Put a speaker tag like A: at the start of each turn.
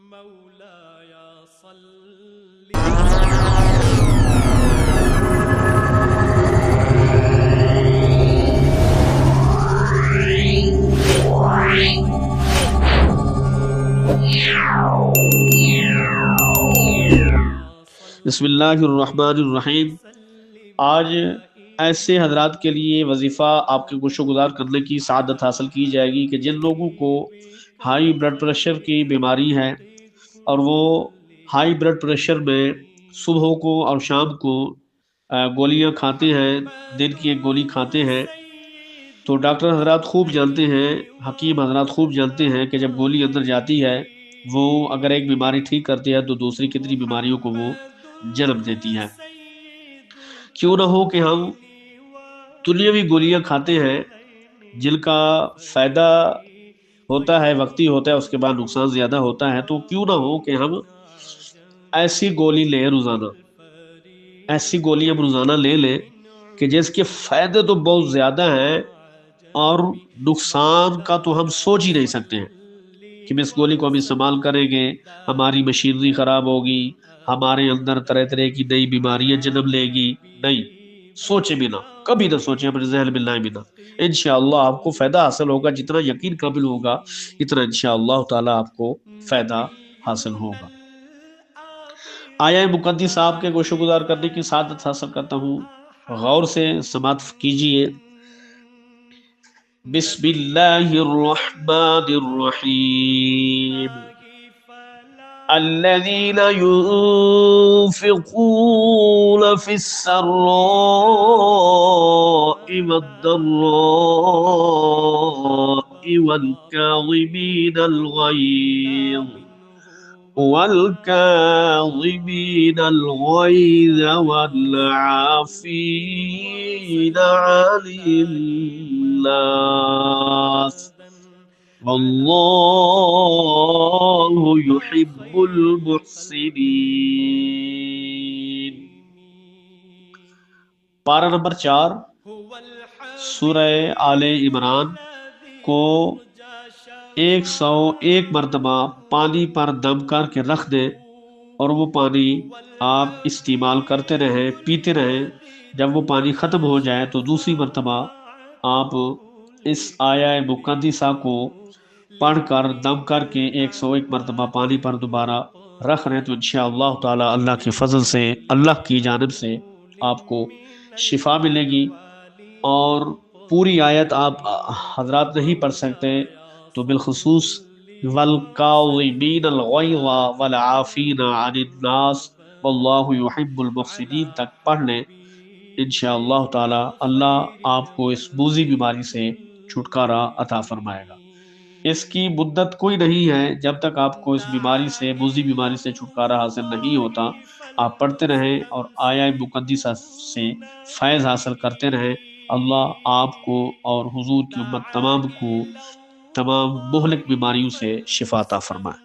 A: بسم اللہ الرحمن الرحیم۔ آج ایسے حضرات کے لیے وظیفہ آپ کے گوشو گزار کرنے کی سعادت حاصل کی جائے گی کہ جن لوگوں کو ہائی بلڈ پریشر کی بیماری ہے اور وہ ہائی بلڈ پریشر میں صبح کو اور شام کو گولیاں کھاتے ہیں، دن کی ایک گولی کھاتے ہیں، تو ڈاکٹر حضرات خوب جانتے ہیں، حکیم حضرات خوب جانتے ہیں کہ جب گولی اندر جاتی ہے وہ اگر ایک بیماری ٹھیک کرتی ہے تو دوسری کتنی بیماریوں کو وہ جنم دیتی ہے۔ کیوں نہ ہو کہ ہم دنیاوی گولیاں کھاتے ہیں جن کا فائدہ ہوتا ہے وقتی ہوتا ہے، اس کے بعد نقصان زیادہ ہوتا ہے، تو کیوں نہ ہو کہ ہم ایسی گولی لیں روزانہ، ایسی گولی ہم روزانہ لے لیں کہ جس کے فائدے تو بہت زیادہ ہیں اور نقصان کا تو ہم سوچ ہی نہیں سکتے ہیں کہ اس گولی کو ہم استعمال کریں گے ہماری مشینری خراب ہوگی، ہمارے اندر طرح طرح کی نئی بیماریاں جنم لے گی۔ نہیں، سوچے بھی نہ، کبھی نہ سوچے، اپنے ذہن میں لائے بھی نہ۔ انشاءاللہ آپ کو فائدہ حاصل ہوگا، جتنا یقین قابل ہوگا اتنا انشاءاللہ تعالی آپ کو فائدہ حاصل ہوگا۔ آیا مقدس آپ کے گوشو گزار کرنے کی سعادت حاصل کرتا ہوں، غور سے سماعت کیجئے۔ بسم اللہ الرحمن الرحیم۔ الذين ينفقون في السراء والضراء والكاظمين الغيظ والعافين عن الناس واللہ یحب المحسنین۔ پارہ نمبر 4 سورہ آل عمران کو 101 مرتبہ پانی پر دم کر کے رکھ دیں اور وہ پانی آپ استعمال کرتے رہیں، پیتے رہیں۔ جب وہ پانی ختم ہو جائے تو دوسری مرتبہ آپ اس آیہ مقدسہ کو پڑھ کر دم کر کے 101 مرتبہ پانی پر دوبارہ رکھ رہے تو انشاءاللہ تعالی اللہ کے فضل سے، اللہ کی جانب سے آپ کو شفا ملے گی۔ اور پوری آیت آپ حضرات نہیں پڑھ سکتے تو بالخصوص وَالْكَاظِمِينَ الْغَيْظَ وَالْعَافِينَ عَنِ النَّاسِ وَاللَّهُ يُحِبُّ الْمُحْسِنِينَ تک پڑھ لیں۔ انشاءاللہ تعالی اللہ آپ کو اس موذی بیماری سے چھٹکارا عطا فرمائے گا۔ اس کی مدت کوئی نہیں ہے، جب تک آپ کو اس بیماری سے، موذی بیماری سے چھٹکارا حاصل نہیں ہوتا آپ پڑھتے رہیں اور آیہ مقدسہ سے فیض حاصل کرتے رہیں۔ اللہ آپ کو اور حضور کی امت تمام کو تمام مہلک بیماریوں سے شفا عطا فرمائے۔